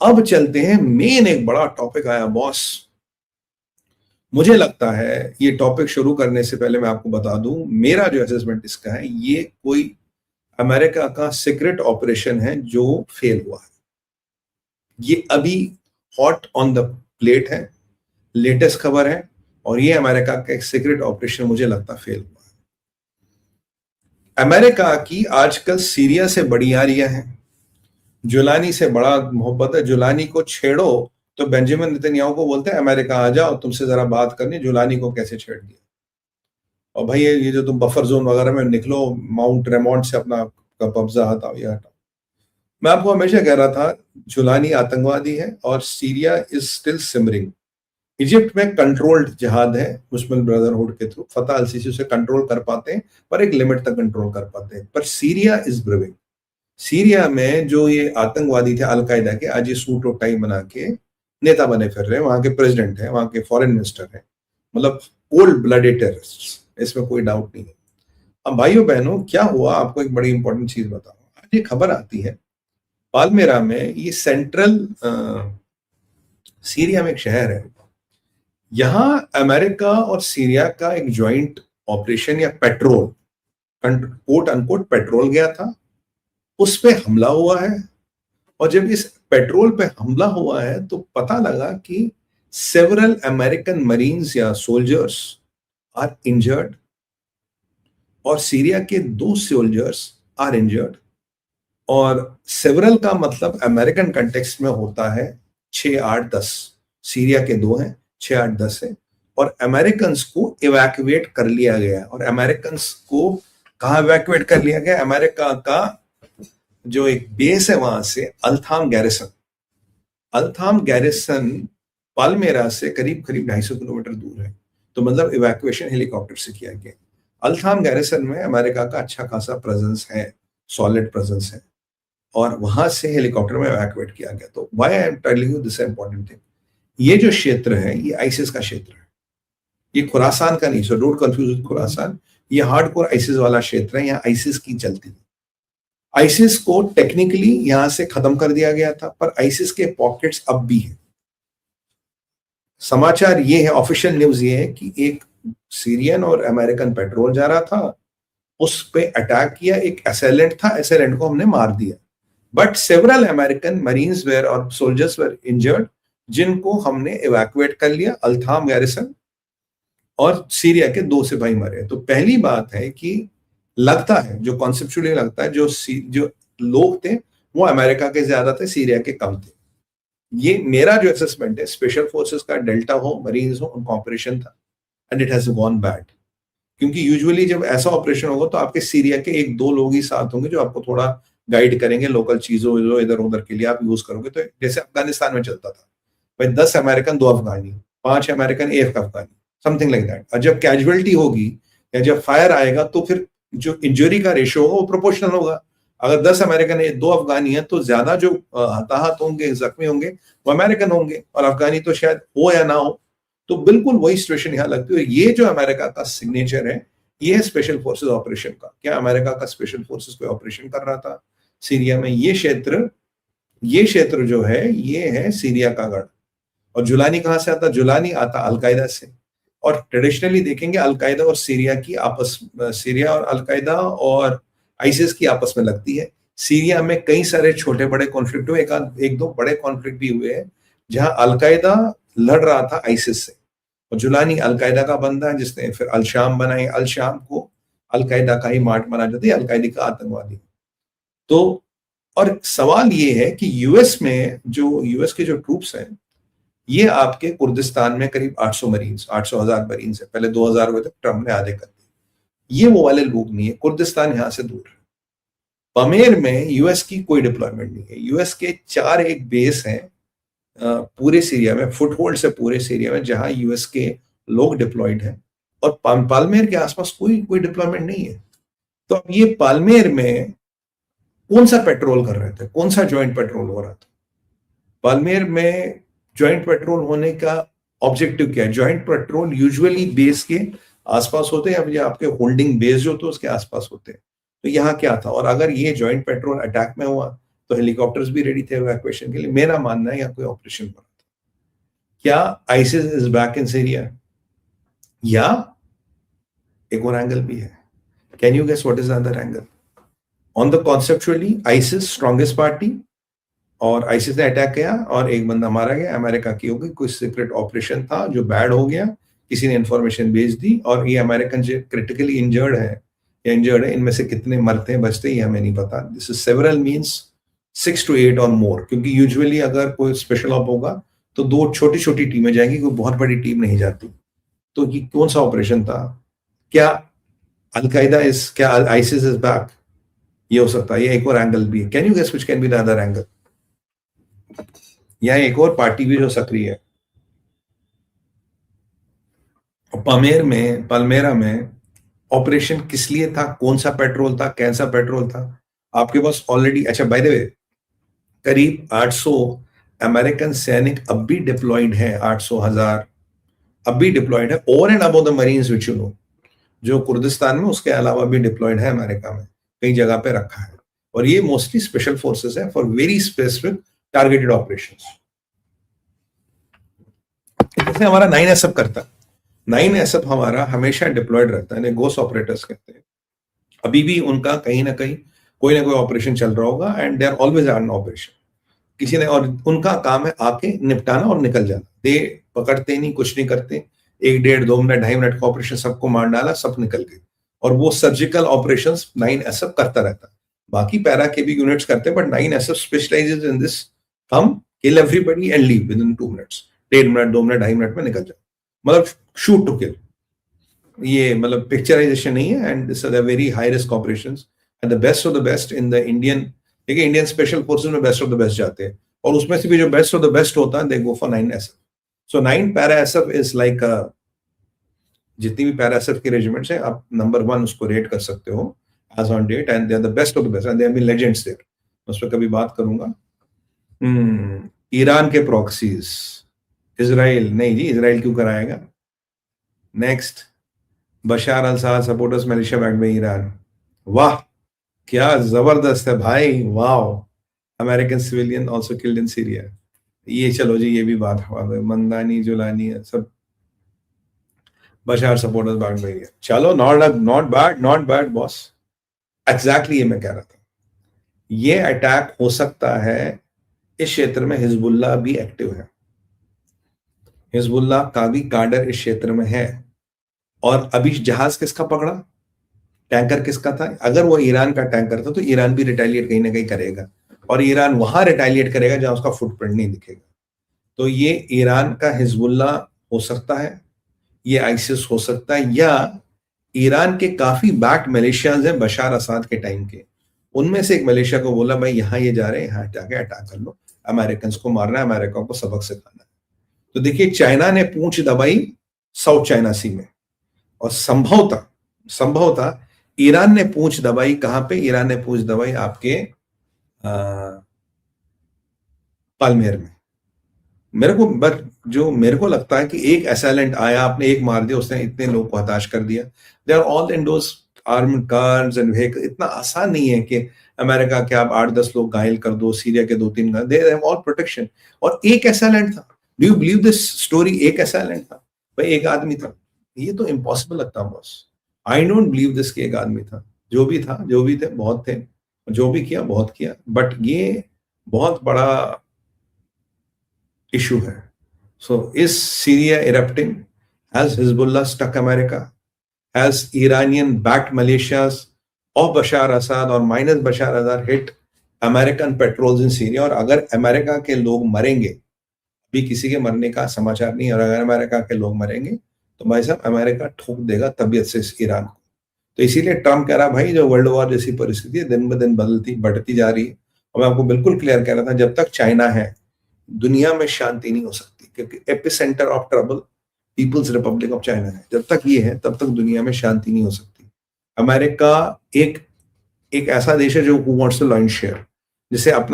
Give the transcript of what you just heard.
अब चलते हैं, मेन एक बड़ा टॉपिक आया बॉस। मुझे लगता है ये टॉपिक शुरू करने से पहले मैं आपको बता दूं, मेरा जो असेसमेंट इसका है, ये कोई अमेरिका का सीक्रेट ऑपरेशन है जो फेल हुआ है। ये अभी हॉट ऑन द प्लेट है, लेटेस्ट खबर है, और ये अमेरिका का एक सीक्रेट ऑपरेशन मुझे लगता फेल हुआ है। अमेरिका की आजकल सीरिया से बड़ी यारियां हैं, जुलानी से बड़ा मोहब्बत है। जुलानी को छेड़ो तो बेंजामिन नेतन्याहू को बोलते हैं अमेरिका आ जाओ, तुमसे जरा बात करनी। जुलानी को कैसे छेड़ दिया, और भाई ये जो तुम बफर जोन वगैरह में निकलो, माउंट रेमोंड से अपना कब्जा हटाओ, ये हटाओ। मैं आपको हमेशा कह रहा था जुलानी आतंकवादी है और Syria is still simmering. Egypt में कंट्रोल्ड जिहाद है मुस्लिम ब्रदरहुड के थ्रू, फतह अल सीसी उसे कंट्रोल कर पाते हैं, पर एक लिमिट तक कंट्रोल कर पाते हैं। पर सीरिया इज ब्रिविंग। सीरिया में जो ये आतंकवादी थे अलकायदा के, आज ये सूट और टाई बना के नेता बने फिर रहे हैं, वहां के प्रेसिडेंट हैं, वहां के फॉरेन मिनिस्टर हैं, मतलब कोल्ड ब्लडेड टेररिस्ट, इसमें कोई डाउट नहीं है। अब भाइयों बहनों, क्या हुआ, आपको एक बड़ी इंपॉर्टेंट चीज बताऊं। आज ये खबर आती है पालमेरा में, ये सेंट्रल सीरिया में एक शहर है, यहां अमेरिका और सीरिया का एक ज्वाइंट ऑपरेशन या पेट्रोल, कोट अनकोट पेट्रोल गया था, उस पे हमला हुआ है। और जब इस पेट्रोल पे हमला हुआ है तो पता लगा कि सेवरल अमेरिकन मरीन्स या सोल्जर्स आर इंजर्ड, और सीरिया के 2 सोल्जर्स आर इंजर्ड। और सेवरल का मतलब अमेरिकन कंटेक्स्ट में होता है 6, 8, 10। सीरिया के 2 हैं, 6, 8, 10 है। और अमेरिकन को इवैक्यूएट कर लिया गया। और अमेरिकन को कहाँ इवैक्यूएट कर लिया गया? अमेरिका का जो एक बेस है वहां से, अल्थाम गैरिसन। अल्थाम गैरिसन पालमेरा से करीब करीब 250 किलोमीटर दूर है, तो मतलब इवैक्यूएशन हेलीकॉप्टर से किया गया। अल्थाम गैरिसन में अमेरिका का अच्छा खासा प्रेजेंस है, सॉलिड प्रेजेंस है, और वहां से हेलीकॉप्टर में इवैक्यूएट किया गया। तो why I am telling you this important thing, ये जो क्षेत्र है ये आइसिस का क्षेत्र है, ये खुरासान का नहीं, so don't confuse with Khorasan. ये हार्डकोर आइसिस वाला क्षेत्र है, यहाँ आइसिस की चलती है। आइसिस को टेक्निकली यहां से खत्म कर दिया गया था, पर आइसिस के पॉकेट्स अब भी हैं। समाचार ये है, ऑफिशियल न्यूज ये है कि एक सीरियन और अमेरिकन पेट्रोल जा रहा था, उस पे अटैक किया, एक असेलेंट था, असेलेंट को हमने मार दिया। But several American marines were और सोल्जर्स वेयर इंजर्ड, जिनको हमने इवैक्यूएट कर लिया, अल्थाम गैरिसन, और सीरिया के 2 सिपाही मरे। तो पहली बात है कि लगता है, जो कॉन्सेप्चुअली लगता है, जो लोग थे वो अमेरिका के ज्यादा थे, सीरिया के कम थे। ये मेरा जो असेसमेंट है, स्पेशल फोर्सेस का, डेल्टा हो, मरीन्स हो, उनका ऑपरेशन था, and it has gone bad. क्योंकि यूजुअली जब ऐसा ऑपरेशन होगा तो आपके सीरिया के 1-2 लोग ही साथ होंगे जो आपको थोड़ा गाइड करेंगे, लोकल चीजों जो इधर उधर के लिए आप यूज करोगे। तो जैसे अफगानिस्तान में चलता था भाई, 10 American 2 Afghani, 5 American 1 Afghani, something like that. और जब कैजुअलिटी होगी या जब फायर आएगा तो फिर जो इंजरी का रेशियो होगा वो प्रोपोर्शनल होगा। अगर 10 अमेरिकन है, 2 अफगानी है, तो ज्यादा जो हताहत होंगे, जख्मी होंगे, वो अमेरिकन होंगे, और अफगानी तो शायद हो या ना हो। तो बिल्कुल वही सिचुएशन यहाँ लगती है। ये जो अमेरिका का सिग्नेचर है, ये है स्पेशल फोर्सेस ऑपरेशन का। क्या अमेरिका का स्पेशल फोर्सेस कोई ऑपरेशन कर रहा था सीरिया में? ये क्षेत्र जो है, ये है सीरिया का गढ़। और जुलानी कहां से आता? जुलानी आता अलकायदा से। और ट्रेडिशनली देखेंगे, अलकायदा और सीरिया और अलकायदा और आइसिस की आपस में लगती है। सीरिया में कई सारे छोटे बड़े कॉन्फ्लिक्ट हुए, एक दो बड़े कॉन्फ्लिक्ट भी हुए हैं, जहां अलकायदा लड़ रहा था आइसिस से। और जुलानी अलकायदा का बंदा है, जिसने फिर अल शाम बनाई। अल शाम को अलकायदा का ही मार्ट माना जाता है, अलकायदा का आतंकवादी। तो और सवाल ये है कि यूएस के जो ट्रूप्स हैं, ये आपके कुर्दिस्तान में करीब 800 मरीन्स, 800,000 मरीन्स है। पहले 2000 हुए थे, ट्रम्प ने आधे कर दिए। ये वो वाले लोग नहीं है, कुर्दिस्तान यहां से दूर है। पमेर में यूएस की कोई डिप्लॉयमेंट नहीं है। यूएस के 4 एक बेस हैं पूरे सीरिया में, फुटहोल्ड से पूरे सीरिया में, जहां यूएस के लोग डिप्लॉयड हैं। और पालमेर के आसपास कोई डिप्लॉयमेंट नहीं है। तो अब ये पालमेर में कौन सा पेट्रोल कर रहे थे, कौन सा ज्वाइंट पेट्रोल हो रहा था? पालमेर में ज्वाइंट पेट्रोल होने का ऑब्जेक्टिव क्या है? ज्वाइंट पेट्रोल यूजुअली बेस के आसपास होते हैं, या आपके होल्डिंग बेस जो होते हैं उसके आसपास होते हैं। तो यहाँ क्या था? और अगर ये ज्वाइंट पेट्रोल अटैक में हुआ तो हेलीकॉप्टर्स भी रेडी थे इवैक्यूएशन के लिए। मेरा मानना है यहाँ कोई ऑपरेशन हो रहा था। क्या ISIS is back in Syria? या एक और एंगल भी है। Can you guess what is the other angle? On the conceptually ISIS strongest party, और आईसिस ने अटैक किया और एक बंदा मारा गया, अमेरिका की होगी, कोई सीक्रेट ऑपरेशन था जो बैड हो गया, किसी ने इंफॉर्मेशन भेज दी, और ये अमेरिकन जो क्रिटिकली इंजर्ड है या इंजर्ड है, इनमें से कितने मरते हैं बचते हैं ये हमें नहीं पता। This is several means 6 to 8 और मोर, क्योंकि यूजुअली अगर कोई स्पेशल ऑप होगा तो 2 छोटी छोटी टीमें जाएंगी, कोई बहुत बड़ी टीम नहीं जाती। तो ये कौन सा ऑपरेशन था? क्या अलकायदा इज, क्या आईसिस इज बैक? ये हो सकता है। ये एक और एंगल भी है। Can you guess which can be the other angle? यहाँ एक और पार्टी भी जो सक्रिय है। पलमेरा में ऑपरेशन किस लिए था? कौन सा पेट्रोल था? कैसा पेट्रोल था? आपके पास ऑलरेडी, अच्छा बाय द वे, करीब 800 अमेरिकन सैनिक अब भी डिप्लॉयड है, 800,000 अब भी डिप्लॉयड है, over and above the marines which you know, जो कुर्दिस्तान में उसके अलावा भी डिप्लॉयड है अमेरिका में, कई जगह पे रखा है। और ये मोस्टली स्पेशल फोर्सेस है for very specific targeted operations. जैसे हमारा 9SF करता है, 9SF हमारा हमेशा डिप्लॉयड रहता है, गोस्ट ऑपरेटर्स कहते हैं। अभी भी उनका कहीं ना कहीं कोई ना कोई ऑपरेशन चल रहा होगा, and they are always on operation किसी ने, और उनका काम है आके निपटाना और निकल जाना। दे पकड़ते नहीं, कुछ नहीं करते, 1 डेढ़ 2 मिनट 2.5 मिनट का ऑपरेशन, सबको मार डाला, सब निकल गए। और वो सर्जिकल ऑपरेशंस 9SF करता रहता है। बाकी पैरा के भी यूनिट्स करते हैं, but 9SF specialises in this, come kill everybody and leave with in 2 minutes, 1.5 minute 2 minute 2.5 minute में निकल जाए, मतलब शूट टू किल। ये मतलब पिक्चराइजेशन नहीं है, and this are the very high risk operations and the best of the best in the Indian, देखिए Indian special forces में बेस्ट ऑफ द बेस्ट जाते हैं, और उसमें से भी जो बेस्ट ऑफ द बेस्ट होता है, they go for 9SF। So 9 para SF is like, जितनी भी पैरा SF के रेजिमेंट्स हैं, आप नंबर 1 उसको रेट कर सकते हो as on date, and they are the best of the best, and they have been legends there. उस पर कभी बात करूंगा। ईरान के प्रॉक्सीज, इजराइल नहीं जी, इजराइल क्यों कराएगा? Next, Bashar al Assad supporters militia backed by Iran. वाह, क्या जबरदस्त है भाई, वाह। American civilian also killed in Syria. ये चलो जी, ये भी बात हुआ, मंदानी जुलानी सब बशार सपोर्टर्स बैक्ड बाय ईरान। चलो, नॉट बैड बॉस। एग्जैक्टली ये मैं कह रहा था। ये अटैक हो सकता है, इस क्षेत्र में हिजबुल्लाह भी एक्टिव है, हिजबुल्लाह का भी काडर इस क्षेत्र में है। और अभी जहाज किसका पकड़ा, टैंकर किसका था? अगर वो ईरान का टैंकर था तो ईरान भी रिटेलिएट कहीं ना कहीं करेगा, और ईरान वहां रिटेलिएट करेगा जहां उसका फुटप्रिंट नहीं दिखेगा। तो ये ईरान का हिजबुल्लाह हो सकता है, ये आईसिस हो सकता है, या ईरान के काफी बैक मलेशियाज हैं बशार असाद के टाइम के, उनमें से एक मलेशिया को बोला भाई यहाँ ये जा रहे हैं, यहाँ जाके अटैक कर लो, अमेरिकन को मारना है, अमेरिका को सबक सिखाना है। तो देखिए, चाइना ने पूंछ दबाई साउथ चाइना सी में, और संभवतः ईरान ने पूंछ दबाई कहां पे? ईरान ने पूंछ दबाई आपके पालमेर में। मेरे को लगता है कि एक असैलेंट आया, आपने एक मार दिया, उसने इतने लोग को हताश कर दिया। They are all in those armed cars and vehicle. इतना आसान नहीं है कि अमेरिका के आप 8-10 लोग घायल कर दो, सीरिया के 2-3, दे हैव ऑल प्रोटेक्शन। और एक असैलेंट था, do you believe this story? एक असैलेंट था भाई, एक आदमी था। ये तो इम्पॉसिबल लगता है boss. I don't believe this कि एक आदमी था। जो भी था, जो भी थे, बहुत थे, जो भी किया बहुत किया, बट ये बहुत बड़ा इशू है। So is Syria erupting? Has Hezbollah stuck America? Has Iranian-backed militias of Bashar Assad or minus Bashar Assad hit American patrols in Syria? और अगर अमेरिका के लोग मरेंगे, अभी किसी के मरने का समाचार नहीं, और अगर अमेरिका के लोग मरेंगे तो भाई साहब अमेरिका ठोक देगा तबीयत से इस ईरान को। तो इसीलिए ट्रम्प कह रहा भाई, जो वर्ल्ड वॉर जैसी परिस्थिति है दिन ब दिन बढ़ती जा रही है। और मैं आपको बिल्कुल क्लियर कह रहा था, जब तक चाइना है दुनिया में शांति नहीं हो सकती, क्योंकि epicentre of trouble People's Republic of China है। जब तक ये है तब तक दुनिया में शांति नहीं हो सकती। अमेरिका एक ऐसा देश है जो वांट्स टू लॉन्च शेयर, जिसे अपना